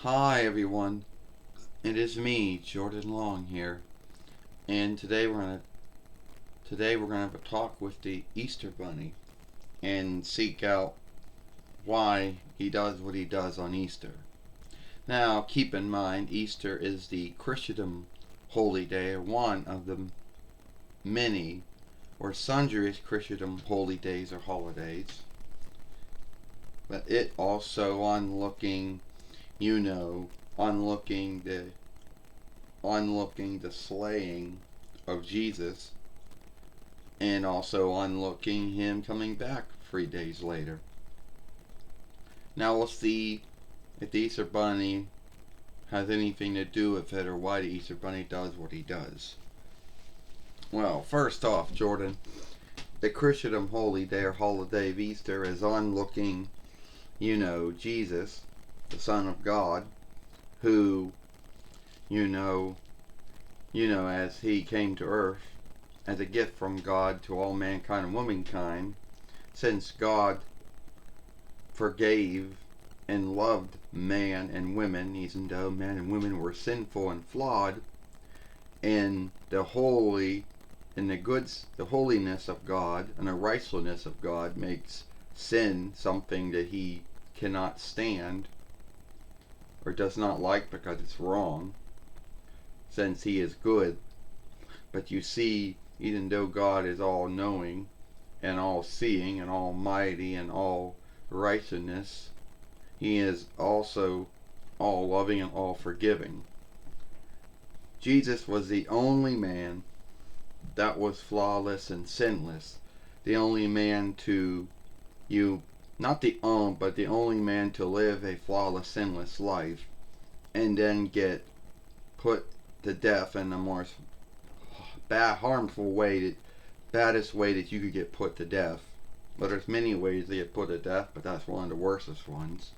Hi everyone, it is me, Jordan Long here, and today we're gonna have a talk with the Easter Bunny and seek out why he does what he does on Easter. Now, keep in mind, Easter is the Christendom holy day, or one of the many or sundry Christendom holy days or holidays, but it also you know, onlooking the onlooking the slaying of Jesus, and also onlooking him coming back 3 days later. Now we'll see if the Easter Bunny has anything to do with it, or why the Easter Bunny does what he does. Well, first off, Jordan, the Christendom holy day or holiday of Easter is onlooking, Jesus, the Son of God, who, you know, as he came to earth as a gift from God to all mankind and womankind, since God forgave and loved man and women, even though man and women were sinful and flawed, and the holiness of God and the righteousness of God makes sin something that he cannot stand or does not like because it's wrong, since he is good. But you see, even though God is all knowing and all seeing and almighty and all righteousness, he is also all loving and all forgiving. Jesus was the only man that was flawless and sinless. The only man to you not the but the only man to live a flawless, sinless life and then get put to death in the most harmful way, the baddest way that you could get put to death. But there's many ways to get put to death, but that's one of the worstest ones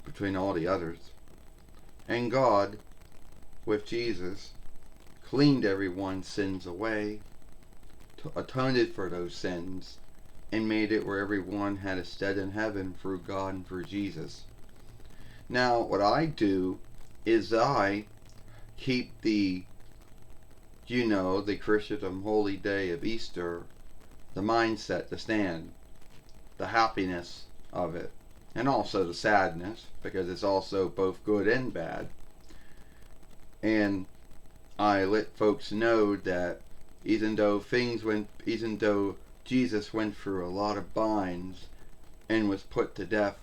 between all the others. And God, with Jesus, cleaned everyone's sins away, atoned for those sins, and made it where everyone had a stead in heaven through God and through Jesus. Now, what I do is I keep the Christendom holy day of Easter, the mindset, the stand, the happiness of it, and also the sadness, because it's also both good and bad. And I let folks know that even though Jesus went through a lot of binds and was put to death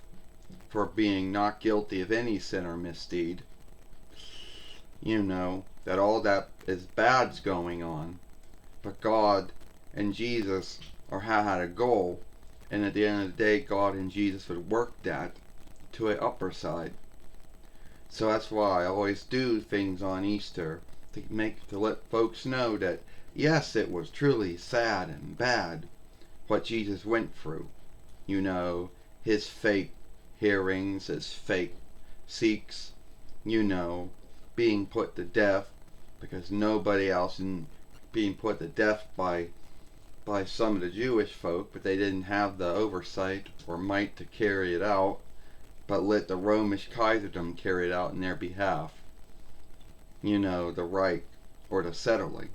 for being not guilty of any sin or misdeed, that all that is bad's going on, but God and Jesus had a goal, and at the end of the day, God and Jesus would work that to an upper side. So that's why I always do things on Easter to let folks know that yes, it was truly sad and bad what Jesus went through. His fake hearings, his fake Sikhs, being put to death because nobody else, and being put to death by some of the Jewish folk, but they didn't have the oversight or might to carry it out, but let the Romish Kaiserdom carry it out in their behalf. The Reich or the settling,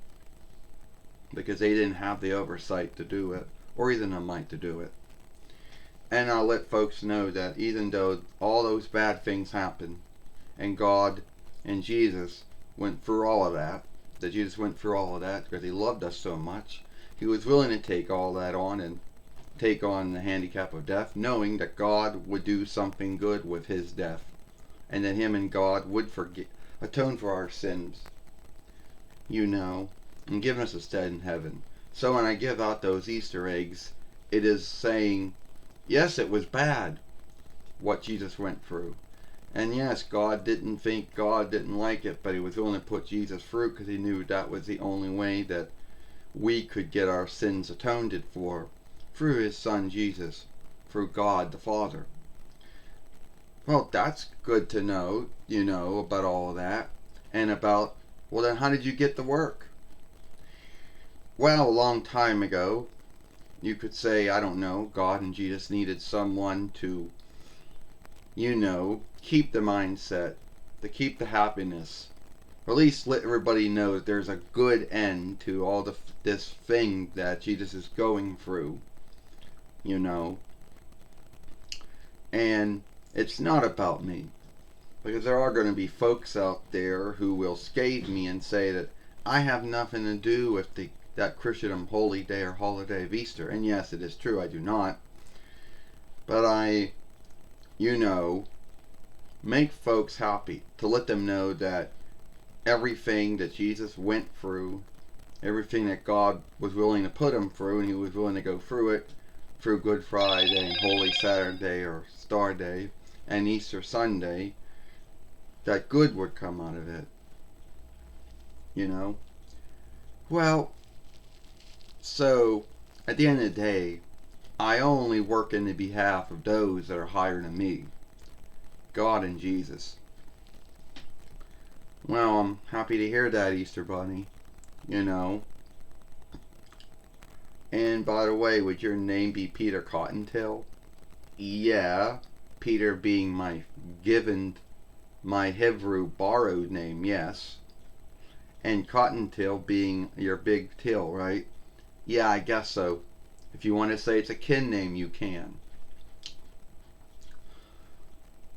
because they didn't have the oversight to do it, or even the might to do it. And I'll let folks know that even though all those bad things happened, and God and Jesus went through all of that, Jesus went through all of that because he loved us so much, he was willing to take all that on and take on the handicap of death, knowing that God would do something good with his death, and that him and God would atone for our sins, and give us a stead in heaven. So when I give out those Easter eggs, it is saying, yes, it was bad what Jesus went through. And yes, God didn't like it, but he was willing to put Jesus through because he knew that was the only way that we could get our sins atoned for, through his son Jesus, through God the Father. Well, that's good to know, about all of that. And about, well, then how did you get the work? Well, a long time ago, you could say, I don't know, God and Jesus needed someone to, keep the mindset to keep the happiness. Or at least let everybody know that there's a good end to all this thing that Jesus is going through. You know. And it's not about me. Because there are going to be folks out there who will scathe me and say that I have nothing to do with that Christendom holy day or holiday of Easter. And yes, it is true, I do not. But I, make folks happy to let them know that everything that Jesus went through, everything that God was willing to put him through, and he was willing to go through it, through Good Friday and Holy Saturday or Star Day and Easter Sunday, that good would come out of it. Well, so at the end of the day, I only work in the behalf of those that are higher than me, God and Jesus. Well, I'm happy to hear that, Easter Bunny. And by the way, would your name be Peter Cottontail? Yeah, Peter being my Hebrew borrowed name, yes. And Cottontail being your big tail, right? Yeah, I guess so. If you want to say it's a kin name, you can.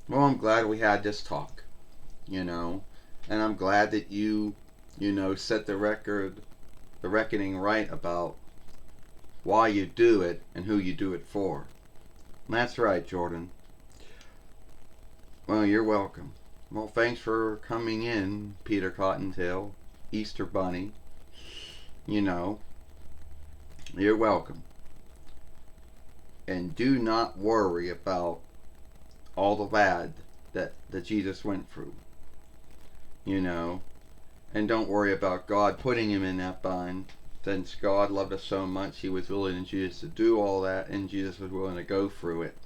Well, I'm glad we had this talk, and I'm glad that you set the reckoning right about why you do it and who you do it for. That's right, Jordan. Well, you're welcome. Well, thanks for coming in, Peter Cottontail, Easter Bunny. You're welcome. And do not worry about all the bad that Jesus went through. And don't worry about God putting him in that bind. Since God loved us so much, he was willing in Jesus to do all that, and Jesus was willing to go through it,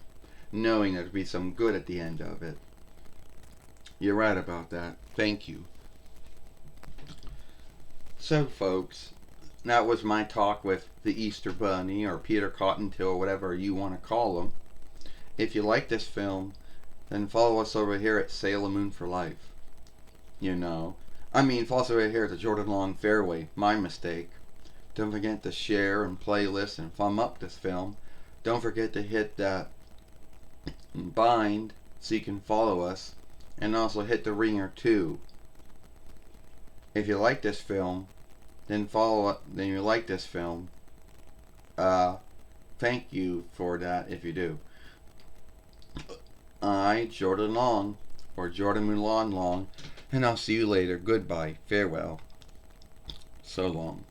knowing there'd be some good at the end of it. You're right about that. Thank you. So, folks, that was my talk with the Easter Bunny, or Peter Cottontail, or whatever you want to call him. If you like this film, then follow us over here at Sailor Moon for Life. Follow us over here at the Jordan Long Fairway. My mistake. Don't forget to share and playlist and thumb up this film. Don't forget to hit that bind so you can follow us. And also hit the ringer too. If you like this film, then you like this film. Thank you for that if you do. I, Jordan Long, or Jordan Mulan Long, and I'll see you later. Goodbye. Farewell. So long.